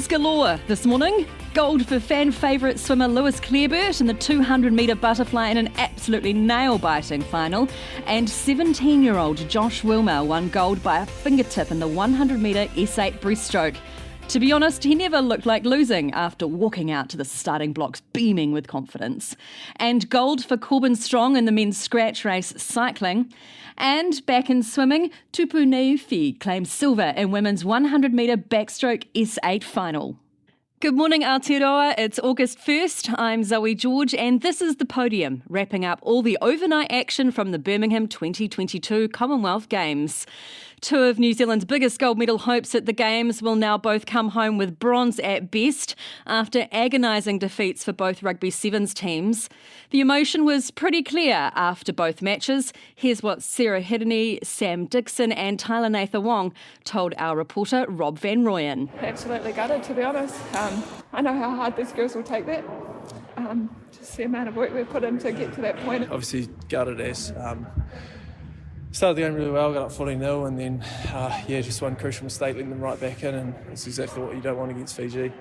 Medals galore this morning. Gold for fan favourite swimmer Lewis Clareburt in the 200-metre butterfly in an absolutely nail-biting final. And 17-year-old Josh Wilmer won gold by a fingertip in the 100-metre S8 breaststroke. To be honest, he never looked like losing after walking out to the starting blocks beaming with confidence. And gold for Corbin Strong in the men's scratch race cycling. And back in swimming, Tupu Neufi claims silver in women's 100-metre backstroke S8 final. Good morning, Aotearoa. It's August 1st. I'm Zoë George, and this is the Podium, wrapping up all the overnight action from the Birmingham 2022 Commonwealth Games. Two of New Zealand's biggest gold medal hopes at the Games will now both come home with bronze at best after agonising defeats for both rugby sevens teams. The emotion was pretty clear after both matches. Here's what Sarah Hiddeny, Sam Dixon and Tyler Nathan-Wong told our reporter Rob Van Royen. Absolutely gutted, to be honest. I know how hard these girls will take that. Just the amount of work we've put in to get to that point. Obviously gutted as started the game really well, got up 14-0 and then just one crucial mistake, letting them right back in, and it's exactly what you don't want against Fiji.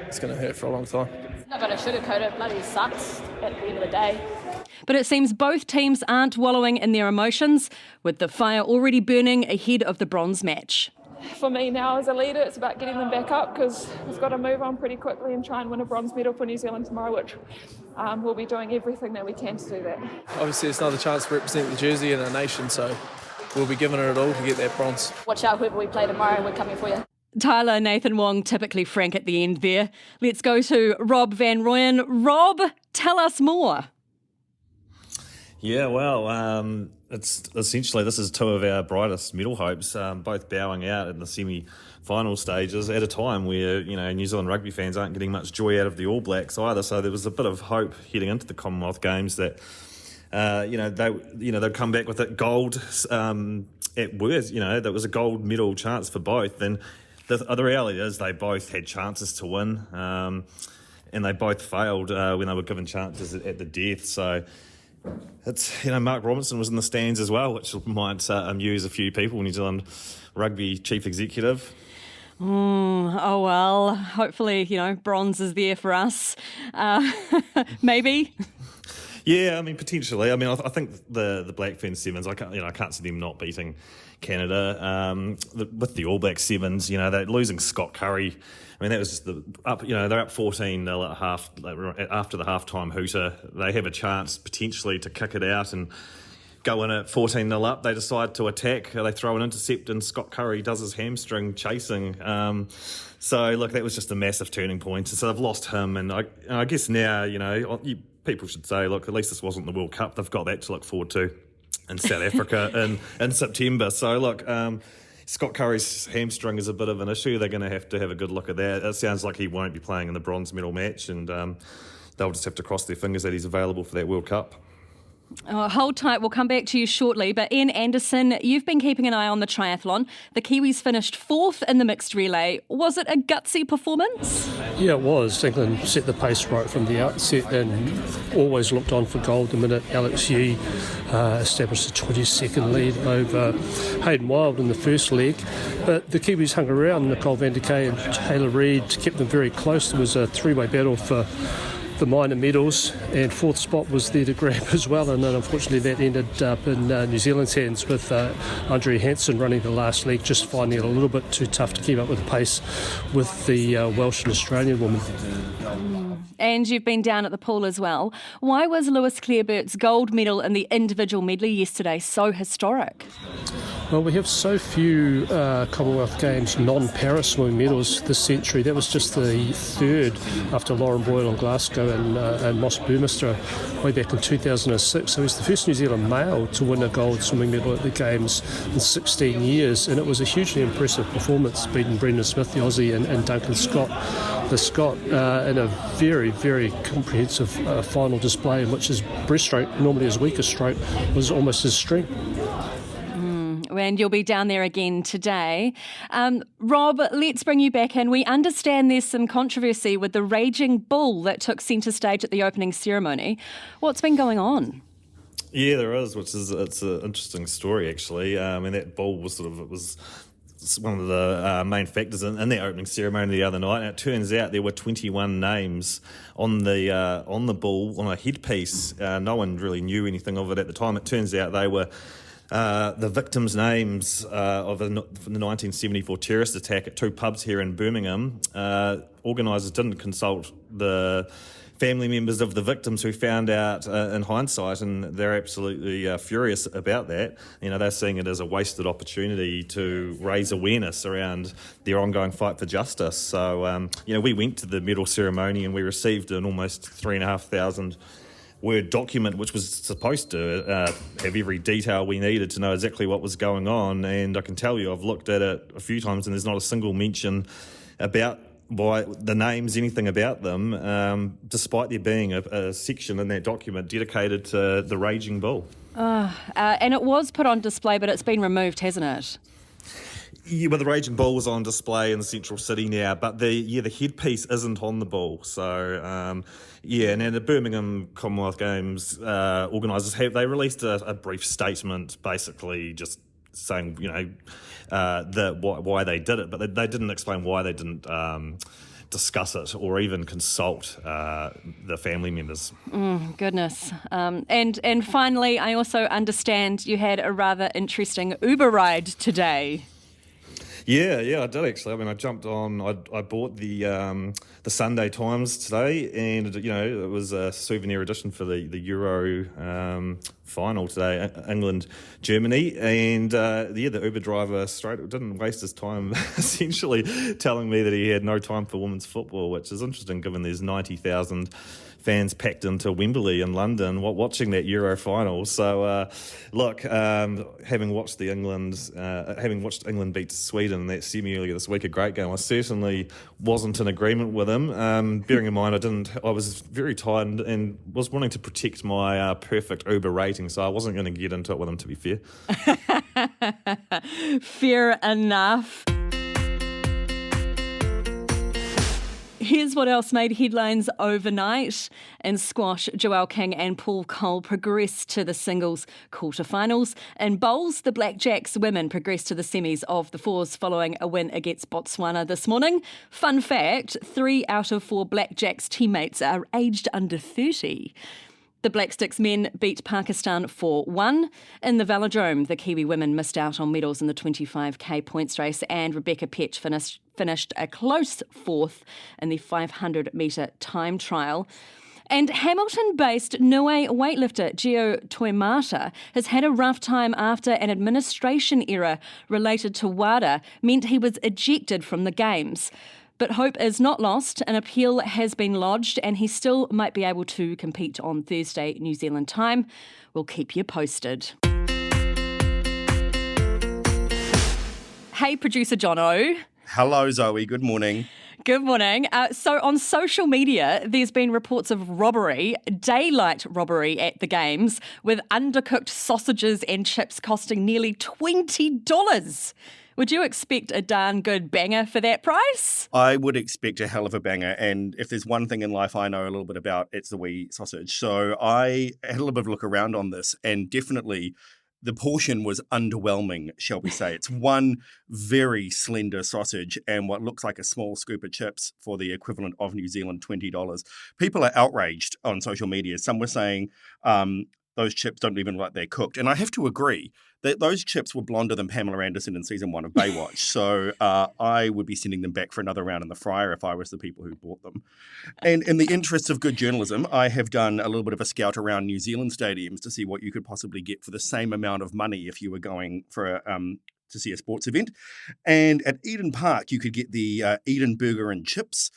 It's going to hurt for a long time. Not going to sugarcoat it, bloody sucks at the end of the day. But it seems both teams aren't wallowing in their emotions, with the fire already burning ahead of the bronze match. For me now as a leader, it's about getting them back up because we've got to move on pretty quickly and try and win a bronze medal for New Zealand tomorrow, which we'll be doing everything that we can to do that. Obviously it's another chance to represent the jersey and our nation, so we'll be giving it all to get that bronze. Watch out whoever we play tomorrow, we're coming for you. Tyler Nathan-Wong typically frank at the end there. Let's go to Rob Van Royen. Rob, tell us more. Yeah, well, it's essentially this is two of our brightest medal hopes, both bowing out in the semi-final stages at a time where New Zealand rugby fans aren't getting much joy out of the All Blacks either. So there was a bit of hope heading into the Commonwealth Games that they'd come back with it gold at worst. There was a gold medal chance for both. And the reality is they both had chances to win, and they both failed when they were given chances at the death. So. It's Mark Robinson was in the stands as well, which might amuse a few people. New Zealand rugby chief executive. Oh well, hopefully bronze is there for us. Maybe. Yeah, potentially. I think the Black Ferns Sevens. I can't see them not beating Canada. With the All Black Sevens, they're losing Scott Curry. That was just they're up 14-0 at half after the halftime hooter. They have a chance potentially to kick it out and go in at 14-0 up. They decide to attack. They throw an intercept and Scott Curry does his hamstring chasing. So look, that was just a massive turning point. So they've lost him, and I guess now people should say, look, at least this wasn't the World Cup. They've got that to look forward to in South Africa in September. So look. Scott Curry's hamstring is a bit of an issue. They're going to have a good look at that. It sounds like he won't be playing in the bronze medal match, and they'll just have to cross their fingers that he's available for that World Cup. Hold tight, we'll come back to you shortly. But Ian Anderson, you've been keeping an eye on the triathlon. The Kiwis finished fourth in the mixed relay. Was it a gutsy performance? Yeah, it was. England set the pace right from the outset and always looked on for gold the minute Alex Yee established a 20-second lead over Hayden Wilde in the first leg. But the Kiwis hung around. Nicole van der Kay and Taylor Reid kept them very close. There was a three-way battle for the minor medals, and fourth spot was there to grab as well, and then unfortunately that ended up in New Zealand's hands with Andrea Hansen running the last leg, just finding it a little bit too tough to keep up with the pace with the Welsh and Australian woman. And you've been down at the pool as well. Why was Lewis Clareburt's gold medal in the individual medley yesterday so historic? Well, we have so few Commonwealth Games non-para swimming medals this century. That was just the third after Lauren Boyle in Glasgow and Moss Burmester way back in 2006. So he's the first New Zealand male to win a gold swimming medal at the Games in 16 years. And it was a hugely impressive performance, beating Brendan Smith, the Aussie, and Duncan Scott, the Scot, in a very, very comprehensive final display in which his breaststroke, normally his weakest stroke, was almost his strength. And you'll be down there again today. Rob, let's bring you back in. We understand there's some controversy with the raging bull that took centre stage at the opening ceremony. What's been going on? Yeah, there is, it's an interesting story actually. That bull was one of the main factors in that opening ceremony the other night, and it turns out there were 21 names on the ball on a headpiece. No one really knew anything of it at the time. It turns out they were the victims' names of the 1974 terrorist attack at two pubs here in Birmingham. Organisers didn't consult the family members of the victims, who found out in hindsight, and they're absolutely furious about that. They're seeing it as a wasted opportunity to raise awareness around their ongoing fight for justice. So, we went to the medal ceremony and we received an almost 3,500 word document, which was supposed to have every detail we needed to know exactly what was going on. And I can tell you, I've looked at it a few times and there's not a single mention about by the names, anything about them, despite there being a section in that document dedicated to the Raging Bull. And it was put on display, but it's been removed, hasn't it? Yeah, well, the Raging Bull was on display in the central city now, but the headpiece isn't on the bull. So, and then the Birmingham Commonwealth Games organisers they released a brief statement, basically just saying, why they did it, but they didn't explain why they didn't discuss it or even consult the family members. Goodness. And finally, I also understand you had a rather interesting Uber ride today. Yeah, I did actually. I mean, I jumped on. I bought the Sunday Times today, and it was a souvenir edition for the Euro final today, England Germany, and the Uber driver didn't waste his time essentially telling me that he had no time for women's football, which is interesting given there's 90,000 fans packed into Wembley in London watching that Euro final. So, having watched England beat Sweden in that semi earlier this week, a great game, I certainly wasn't in agreement with him. Bearing in mind, I was very tired and was wanting to protect my perfect Uber rating, so I wasn't going to get into it with him, to be fair. Fair enough. Here's what else made headlines overnight. In squash, Joelle King and Paul Cole progressed to the singles quarterfinals. In bowls, the Blackjacks women progressed to the semis of the fours following a win against Botswana this morning. Fun fact, 3 out of 4 Blackjacks teammates are aged under 30. The Black Sticks men beat Pakistan 4-1. In the velodrome, the Kiwi women missed out on medals in the 25k points race, and Rebecca Petch finished a close 4th in the 500-metre time trial. And Hamilton-based Niue weightlifter Gio Toimata has had a rough time after an administration error related to WADA meant he was ejected from the Games. But hope is not lost. An appeal has been lodged and he still might be able to compete on Thursday, New Zealand time. We'll keep you posted. Hey, producer Jono. Hello, Zoe. Good morning. Good morning. So on social media, there's been reports of robbery, daylight robbery at the Games, with undercooked sausages and chips costing nearly $20. Would you expect a darn good banger for that price? I would expect a hell of a banger, and if there's one thing in life I know a little bit about, it's the wee sausage. So I had a little bit of a look around on this, and definitely the portion was underwhelming, shall we say. It's one very slender sausage and what looks like a small scoop of chips for the equivalent of New Zealand $20. People are outraged on social media. Some were saying those chips don't even look like they're cooked. And I have to agree that those chips were blonder than Pamela Anderson in season 1 of Baywatch. So I would be sending them back for another round in the fryer if I was the people who bought them. And in the interests of good journalism, I have done a little bit of a scout around New Zealand stadiums to see what you could possibly get for the same amount of money if you were going for to see a sports event. And at Eden Park, you could get the Eden Burger and Chips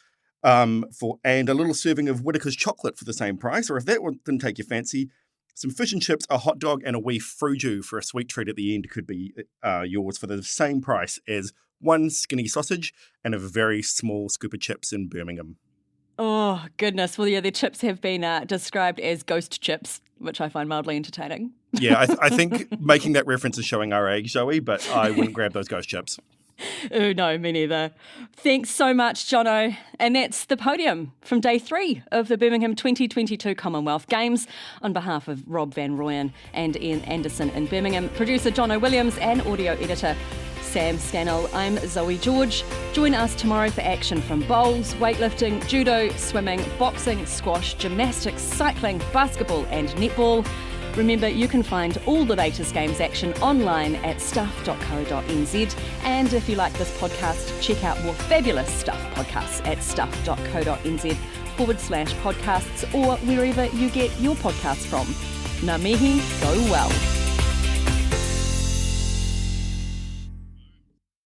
and a little serving of Whittaker's chocolate for the same price. Or if that one didn't take your fancy, some fish and chips, a hot dog, and a wee fruju for a sweet treat at the end could be yours for the same price as one skinny sausage and a very small scoop of chips in Birmingham. Oh, goodness. Well, yeah, their chips have been described as ghost chips, which I find mildly entertaining. Yeah, I think making that reference is showing our age, Zoe, but I wouldn't grab those ghost chips. Oh, no, me neither. Thanks so much, Jono. And that's the podium from day 3 of the Birmingham 2022 Commonwealth Games. On behalf of Rob Van Royen and Ian Anderson in Birmingham, producer Jono Williams and audio editor Sam Scannell, I'm Zoë George. Join us tomorrow for action from bowls, weightlifting, judo, swimming, boxing, squash, gymnastics, cycling, basketball and netball. Remember, you can find all the latest games action online at stuff.co.nz. And if you like this podcast, check out more fabulous Stuff podcasts at stuff.co.nz/podcasts or wherever you get your podcasts from. Ngā mihi, go well.